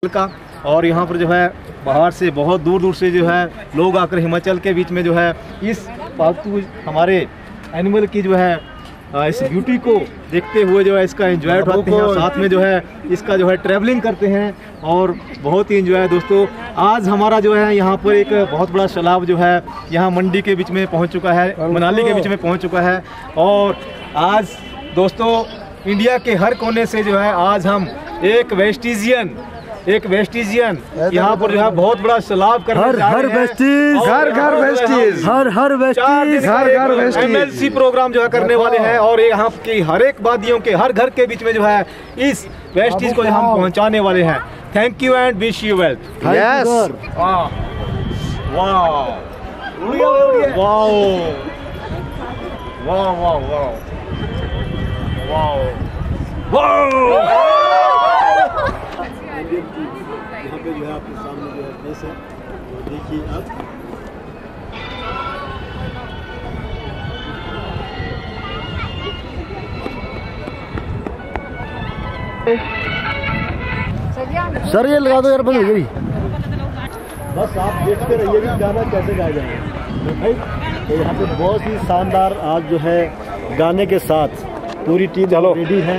का। और यहाँ पर जो है बाहर से बहुत दूर दूर से जो है लोग आकर हिमाचल के बीच में जो है इस पालतू हमारे एनिमल की जो है इस ब्यूटी को देखते हुए जो है इसका एंजॉय उठाते हैं, साथ में जो है इसका जो है ट्रैवलिंग करते हैं और बहुत ही एंजॉय है। दोस्तों आज हमारा जो है यहाँ पर एक बहुत बड़ा सैलाब जो है यहाँ मंडी के बीच में पहुँच चुका है, मनाली के बीच में पहुँच चुका है। और आज दोस्तों इंडिया के हर कोने से जो है आज हम एक वेस्टिजियन यहाँ पर जो है बहुत बड़ा सैलाब हर वेस्टीज MLC प्रोग्राम जो है करने वाले हैं और यहाँ की हर एक वादियों के हर घर के बीच में जो है इस वेस्टीज को हम पहुँचाने वाले हैं। Thank you and wish you wealth. Yes यहाँ पे जो है आपके सामने जो है प्लेस है, देखिए आप। सर ये लगा दो यार, बंद हो गई। बस आप देखते रहिए कि गाना कैसे गाया जाएगा भाई। तो यहाँ पे बहुत ही शानदार आज जो है गाने के साथ पूरी टीम रेडी है।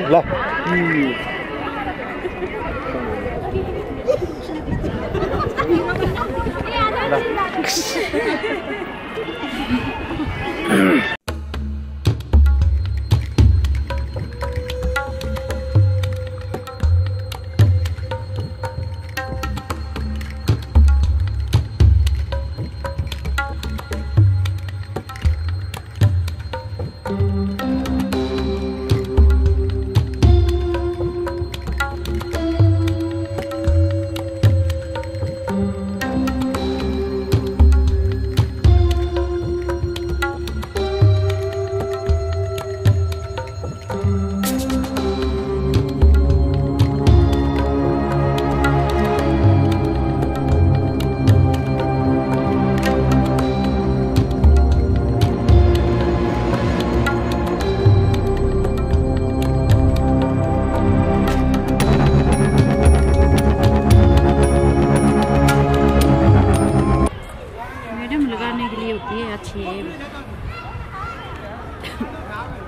लगाने के लिए होती है, अच्छी है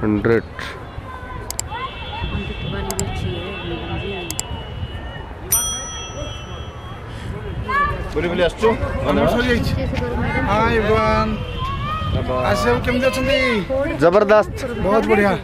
100 वाली भी अच्छी है। बोले आसचो हाय एवरीवन, आज सब केमती अछंती? जबरदस्त, बहुत बढ़िया।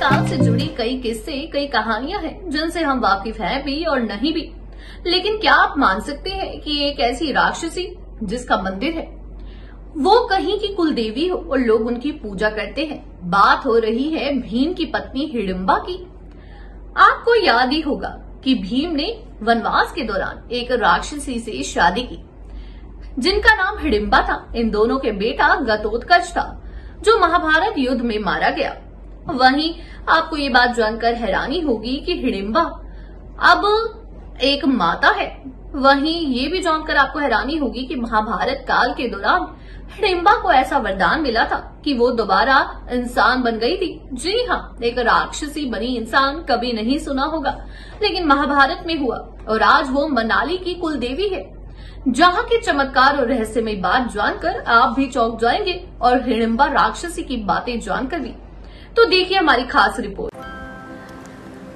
काल से जुड़ी कई किस्से, कई कहानियां हैं जिनसे हम वाकिफ हैं भी और नहीं भी। लेकिन क्या आप मान सकते हैं कि एक ऐसी राक्षसी जिसका मंदिर है वो कहीं की कुल देवी हो और लोग उनकी पूजा करते हैं? बात हो रही है भीम की पत्नी हिडिंबा की। आपको याद ही होगा कि भीम ने वनवास के दौरान एक राक्षसी से शादी की जिनका नाम हिडिंबा था। इन दोनों के बेटा घटोत्कच था जो महाभारत युद्ध में मारा गया। वहीं आपको ये बात जानकर हैरानी होगी कि हिडिंबा अब एक माता है। वहीं ये भी जानकर आपको हैरानी होगी कि महाभारत काल के दौरान हिडिंबा को ऐसा वरदान मिला था कि वो दोबारा इंसान बन गई थी। जी हाँ, एक राक्षसी बनी इंसान कभी नहीं सुना होगा, लेकिन महाभारत में हुआ और आज वो मनाली की कुल देवी है। जहाँ की चमत्कार और रहस्यमय बात जानकर आप भी चौंक जाएंगे और हिडिंबा राक्षसी की बातें जानकर भी। तो देखिए हमारी खास रिपोर्ट।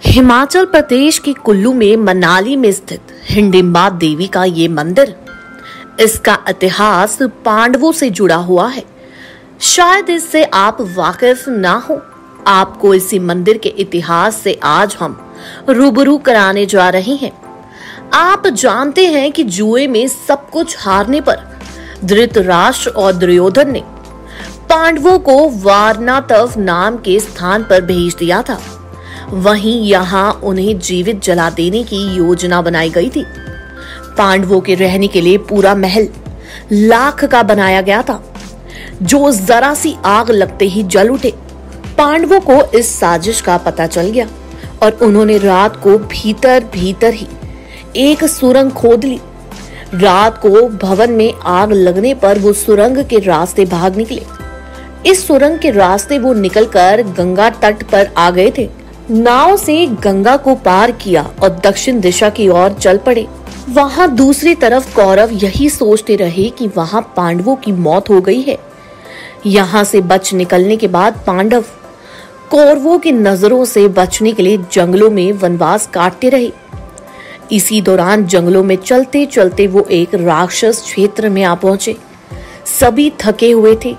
हिमाचल प्रदेश के कुल्लू में मनाली में स्थित हिडिंबा देवी का ये मंदिर, इसका इतिहास पांडवों से जुड़ा हुआ है। शायद इससे आप वाकिफ ना हो। आपको इसी मंदिर के इतिहास से आज हम रूबरू कराने जा रहे हैं। आप जानते हैं कि जुए में सब कुछ हारने पर धृतराष्ट्र और दुर्योधन ने पांडवों को वारनाथव नाम के स्थान पर भेज दिया था। वहीं यहाँ उन्हें जीवित जला देने की योजना बनाई गई थी। पांडवों के रहने के लिए पूरा महल लाख का बनाया गया था जो जरा सी आग लगते ही जल उठे। पांडवों को इस साजिश का पता चल गया और उन्होंने रात को भीतर ही एक सुरंग खोद ली। रात को भवन में आग लगने पर वो सुरंग के रास्ते भाग निकले। इस सुरंग के रास्ते वो निकलकर गंगा तट पर आ गए थे। नाव से गंगा को पार किया और दक्षिण दिशा की ओर चल पड़े। वहां दूसरी तरफ कौरव यही सोचते रहे कि वहां पांडवों की मौत हो गई है। यहाँ से बच निकलने के बाद पांडव कौरवों की नजरों से बचने के लिए जंगलों में वनवास काटते रहे। इसी दौरान जंगलों में चलते चलते वो एक राक्षस क्षेत्र में आ पहुंचे। सभी थके हुए थे,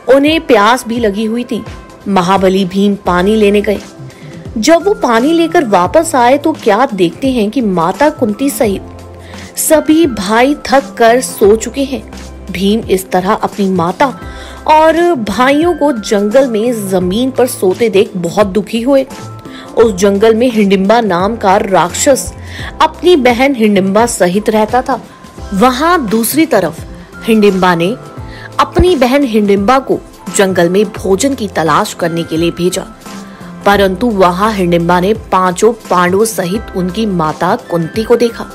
उन्हें प्यास भी लगी हुई थी। महाबली भीम पानी लेने गए। जब वो पानी लेकर वापस आए तो क्या देखते हैं कि माता कुंती सहित सभी भाई थक कर सो चुके हैं। भीम इस तरह अपनी माता और भाइयों को जंगल में जमीन पर सोते देख बहुत दुखी हुए। उस जंगल में हिडिंबा नाम का राक्षस अपनी बहन हिडिंबा सहित रहता था। वहां दूसरी तरफ हिडिंबा ने अपनी बहन हिडिंबा को जंगल में भोजन की तलाश करने के लिए भेजा, परंतु वहां हिडिंबा ने पांचों पांडवों सहित उनकी माता कुंती को देखा।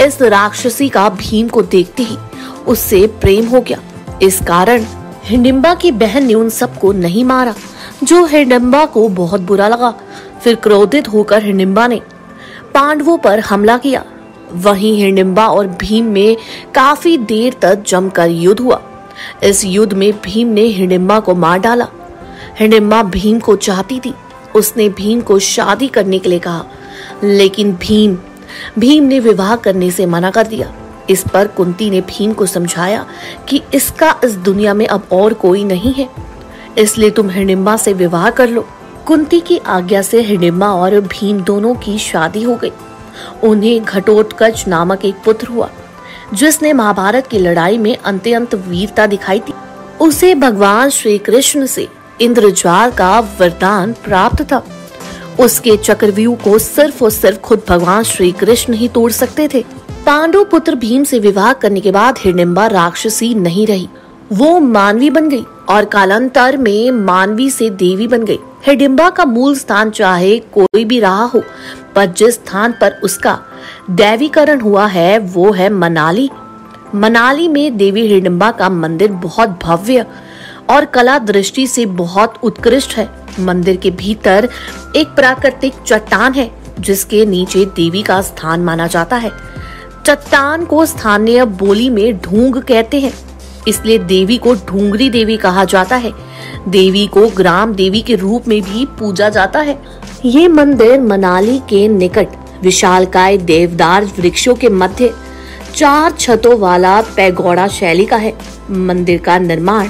इस राक्षसी का भीम को देखते ही उससे प्रेम हो गया। इस कारण हिडिंबा की बहन ने उन सबको नहीं मारा, जो हिडिंबा को बहुत बुरा लगा। फिर क्रोधित होकर हिडिंबा ने पांडवों पर हमला किया। वहीं हिडिंबा और भीम में काफी देर तक जमकर युद्ध हुआ। इस युद्ध में भीम ने हिडिंबा को मार डाला। हिडिंबा भीम को चाहती थी। उसने भीम को शादी करने के लिए कहा, लेकिन भीम ने विवाह करने से मना कर दिया। इस पर कुंती ने भीम को समझाया कि इसका इस दुनिया में अब और कोई नहीं है, इसलिए तुम हिडिंबा से विवाह कर लो। कुंती की आज्ञा से हिडिंबा और भीम दोनों की शादी हो गई। उन्हें घटोत्कच नामक एक पुत्र हुआ, जिसने महाभारत की लड़ाई में अत्यंत वीरता दिखाई थी। उसे भगवान श्री कृष्ण से इंद्रजाल का वरदान प्राप्त था। उसके चक्रव्यूह को सिर्फ और सिर्फ खुद भगवान श्री कृष्ण ही तोड़ सकते थे। पांडु पुत्र भीम से विवाह करने के बाद हिडिंबा राक्षसी नहीं रही, वो मानवी बन गई और कालांतर में मानवी से देवी बन गई। हिडिंबा का मूल स्थान चाहे कोई भी रहा हो, पर जिस स्थान पर उसका दैवीकरण हुआ है वो है मनाली। मनाली में देवी हिडिंबा का मंदिर बहुत भव्य और कला दृष्टि से बहुत उत्कृष्ट है। मंदिर के भीतर एक प्राकृतिक चट्टान है जिसके नीचे देवी का स्थान माना जाता है। चट्टान को स्थानीय बोली में ढूंग कहते हैं, इसलिए देवी को ढूंगरी देवी कहा जाता है। देवी को ग्राम देवी के रूप में भी पूजा जाता है। ये मंदिर मनाली के निकट विशालकाय देवदार वृक्षों के मध्य 4 छतों वाला पैगोडा शैली का है। मंदिर का निर्माण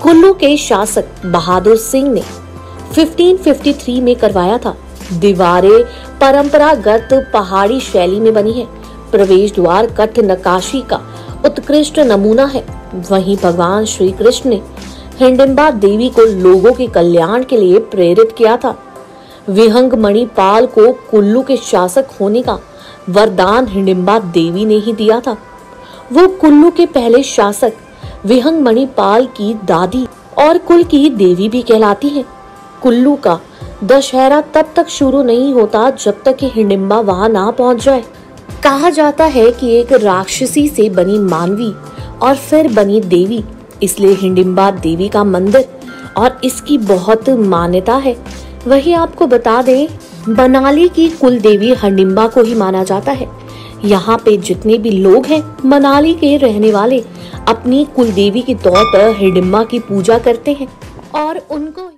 कुल्लू के शासक बहादुर सिंह ने 1553 में करवाया था। दीवारें परंपरागत पहाड़ी शैली में बनी है। प्रवेश द्वार कठ नक्काशी का उत्कृष्ट नमूना है। वहीं भगवान श्री कृष्ण ने हिडिंबा देवी को लोगों के कल्याण के लिए प्रेरित किया था। विहंग मणिपाल को कुल्लू के शासक होने का वरदान हिडिंबा देवी ने ही दिया था। वो कुल्लू के पहले शासक विहंग मणिपाल की दादी और कुल की देवी भी कहलाती है। कुल्लू का दशहरा तब तक शुरू नहीं होता जब तक कि हिडिंबा वहां ना पहुंच जाए। कहा जाता है कि एक राक्षसी से बनी मानवी और फिर बनी देवी, इसलिए हिडिंबा देवी का मंदिर और इसकी बहुत मान्यता है। वही आपको बता दें, मनाली की कुल देवी हिडिंबा को ही माना जाता है। यहाँ पे जितने भी लोग हैं मनाली के रहने वाले अपनी कुल देवी के तौर पर हिडिंबा की पूजा करते हैं और उनको